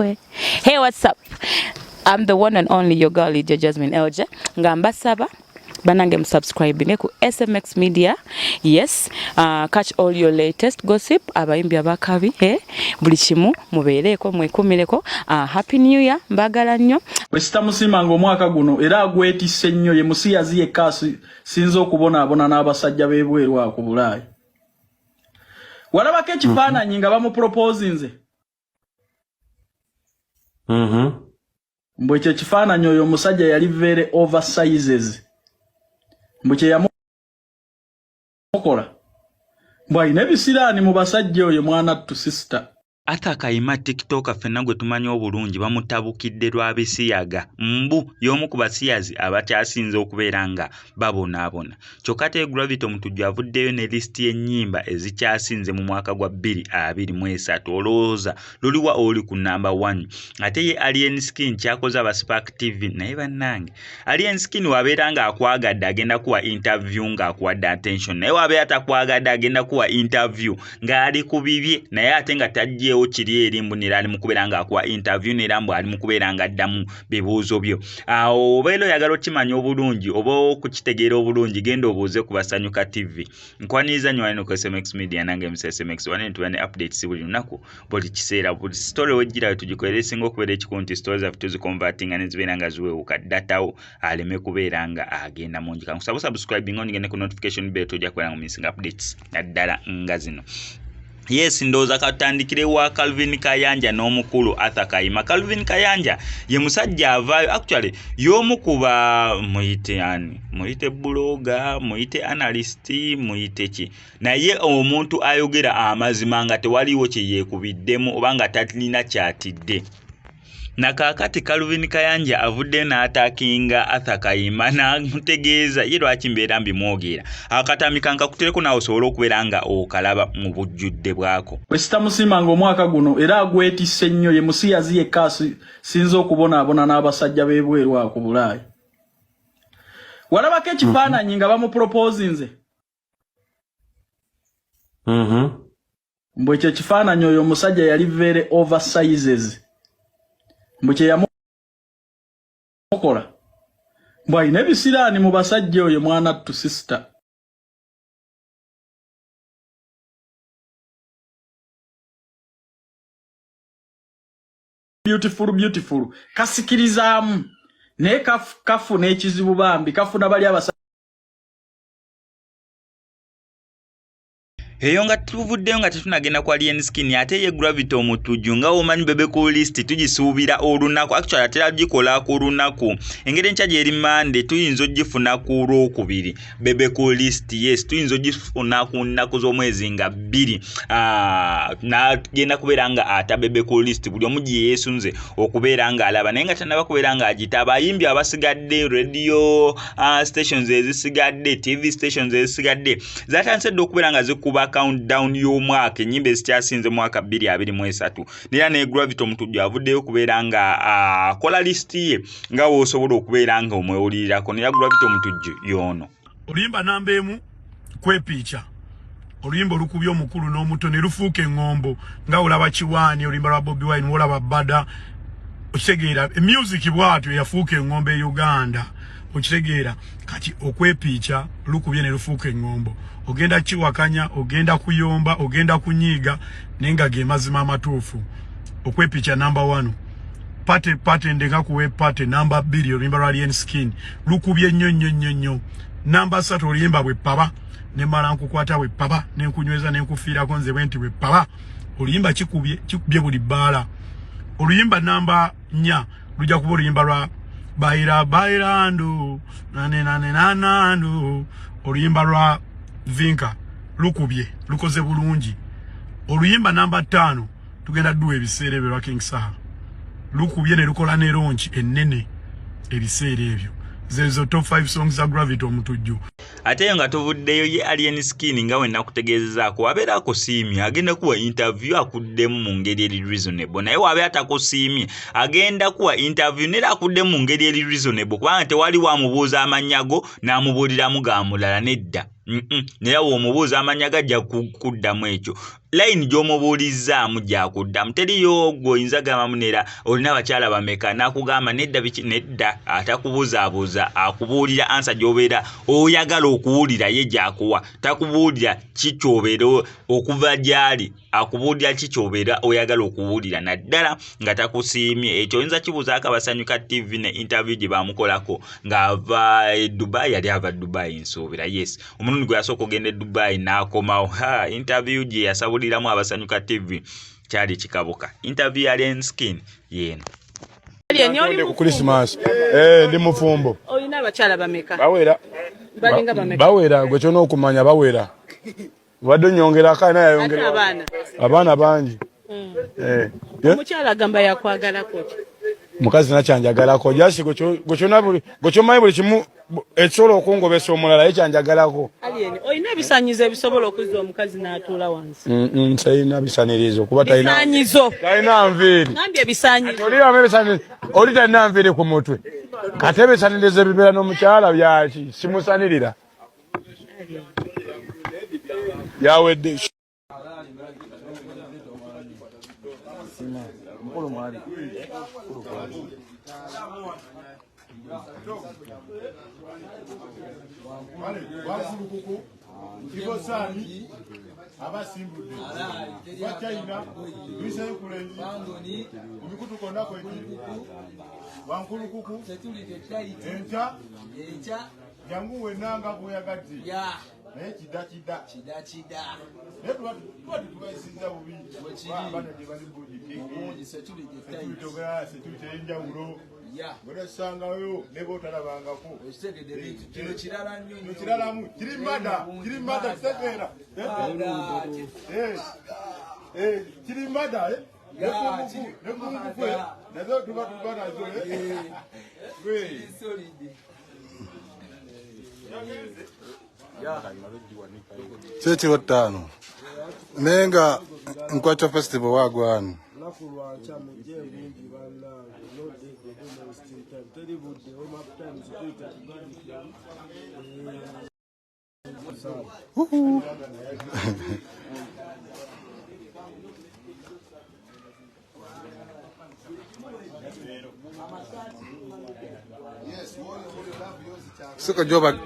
boy. Hey, what's up? I'm the one and only your girl, Lydia Jasmine Elja. Ngamba saba. Banange subscribing ku SMX Media. Yes, catch all your latest gossip abayimbi abakabi buli kimu mubeereko mwekumireko. Happy New Year mbagala nnyo. Wesita Musimanga omwaka guno era agwetisse nnyo ye musiyazi yekasi sinzo kubona n'abasajja b'ebweru ako Bulaayi. Walabako ekifaananyi nga bamupropose nze. Mbwe ekyo ekifaananyi oyo omusajja yali very oversizes. Mbuche ya mokola mbwa inebisirani mu basajja oyo mwana tu sister. Akakayima TikTok fenna gwe tumanyi obulungi bamutabukidde lw'abisiyaga mbu y'omu ku basiyazi abakyasinze okubeera nga babonaabona. Kyokka ate Gravity omutujju avuddeyo ne lisiti y'ennyimba ezikyasinze mu mwaka gwa 2023 olowooza luliwa oli ku number 1. Ate ye Alien Skin kyakoze aba Spark TV naye bannange Alien Skin wabeera nga akwagadde agenda kuwa interview nga akuwadde attention naye wabeera takwagadde agenda kuwa interview ng'ali ku bibye naye ate nga tajjeewo kiri erimbu nera ali mukubeera nga akuwa interview nera mbu ali mukubeera nga addamu bibuuzo byo. Awo obeera oyagala okimanya obulungi oba okukitegeera obulungi genda obuuze ku Basanyuka TV. Nkwaniriza nnyo wano ku SMX Media nange SMX wane ntubane updates buli lunaku buli kiseera buli story wejjirayo tugikolera esinga okubeera ekikunti stories zaffe tuziconvertinga ne zibeera nga ziweewuka datawo aleme kubeera nga agenda mungi. Kankusaba subscribing onigende ku notification bell tojja kubeera nga missing updates naddala nga zino. Yes, ndoza katandikire wa Calvin Kayanja n'omukulu Arthur Kayima. Calvin Kayanja ye musajja avaayo actually y'omu kuba muyite blogger, muyite analyst, muyite ki. Naye omuntu ayogera amazima nga tewaliwo kye yeekubiddemu oba nga talina kyatidde. Nakakati Calvin Kayanja avudde n'atakinga Arthur Kayima n'amutegeeza ye lwaki mbeera mbimwogera. Akatamika nkakutereko nawe osobola okubeera nga okalaba mu bujjudde bwako. Wesita Musimanga omwaka guno era agwetisse nnyo ye musiyazi yekasi sinzo okubonaabona n'abasajja b'ebweru ako Bulaayi. Walabako ekifaananyi nga bamupropose nze. Mbwe ekyo ekifaananyi oyo omusajja yali very oversizes. Mbuche ya mokola mbwa inebisirani mu basajja oyo mwana tu sister. Beautiful kasikirizamu ne kafu n'ekizibu bambi kafuna bali abasajja. Eyo nga tuvuddeyo nga tetunagenda kwa Alien Skin ate ye Gravity omutujju nga omanyi bebe ku list tugisuubira olunaku actually atera gikola ku lunaku engeri enkya gyeri Monday tuyinza ogifuna ku Lwokubiri bebe ku list yes tuyinza ogifuna ku nnaku z'omwezi nga 2 nagenda kubeera nga ata bebe ku list buli omu gye yeesunze okubeera nga alaba naye nga tanaba kubeera nga agita abayimbi abasigadde radio stations ezisigadde TV stations ezisigadde zatandise okubeera nga zikuba countdown y'omwaka ennyimba ezikyasinze mwaka 2023 nera ne Gravity omutujju avuddeyo kubeera nga akola list ye nga woosobola okubeera nga omwewulirirako nera Gravity omutujju y'ono. Oluyimba namba emu kwepiica oluyimba olukubya omukulu n'omuto ne lufuuka eŋŋombo nga olaba Kiwaani oluyimba lwa Bwiino olaba Bada okitegeera music bwatyo yafuuka eŋŋombo e Uganda okitegeera kati okwepiica lukubye ne lufuuka eŋŋombo ogenda kiwakanya ogenda kuyomba ogenda kunyiiga nenga ge mazima amatuufu. Okwepiica number 1 pate ndenga kuwe pate number 2 oluyimba lwa Alien Skin lukubye nnyo number 3 oluyimba bwe paba ne mala nkukwata bwe paba ne nkunyweza ne nkufiirako nze bwenti bwe paba oluyimba kikubye buli bbaala. Oluyimba number 4 lujja kuba oluyimba lwa bailando nanenanenanando oluyimba lwa Vinka lukubye lukoze bulungi. Oluyimba number 5 tugenda duwe ebiseera ebyo lwa King Saha lukubye ne lukola ne launch ennene ebiseera ebyo. Zezo top 5 songs za Gravity omutujju. Ate nga tuvuddeyo ye Alien Skin nga wenna kutegeezezaako wabeera akusiimye agenda kuwa interview akuddemu mu ngeri eri reasonable naye wabeera takusiimye agenda kuwa interview nera akuddemu mu ngeri eri reasonable kubanga tewali wamubuuza amannya go n'amubuuliramu ga mulala nedda. Nera w'omubuuza amanya gajja kuddamu ekyo line gy'omubuulizaamu gyakuddamu teriyo gw'oyinza gamba munera olina abakyala bameka n'akugamba nedda atakubuzaabuuza akubuulira ansa gy'obeera oyagala okuwulira ye gy'akuwa takubuulira kikyobeera okuva gy'ali akubuulira kikyobeera oyagala okuwulira naddala nga takusiimye ekyo oyinza kibuuzaako Abasanyuka TV ne interview gye baamukolako ng'ava e Dubai yali ava Dubai nsuubira yes omulundi gwe yasooka okugenda e Dubai n'akomawo interview gye yasabuliramu Abasanyuka TV kyali kikabuka interview ya Lenskin yeeno ku Christmas ndi mufumbo olina abakyala bameka bawera gwe kyona okumanya bawera wadde nyongera kana yayongera abaana bangi omukyala agamba yakwagalako mukazi nakyanjagalako jasi gwe kyomanyi buli kimu ekisobola okungobesa omulala ye kyanjagalako olina ebisanyizo ebisobola okuzza omukazi n'atuula wansi talina bisanirizo kuba talina nviiri oli talina nviiri ku mutwe ate ebisanirizo ebibeera n'omukyala byaki simusanirira yawedde Kibosani abasimbudde China bise kulenji mikutu kona ko wankulu kuku encha yangu wenanga kuyagadde naye kidakida netu watu tubasinza bubi bana je bali buji setulitogera setulitenjawulo bora sangayo nebo talabangako kino kirala nnyo kiralamu kirimada kitegera kirimada nazo tubana zo Seti watano nenga nkwacha festival wagwanu Suka joba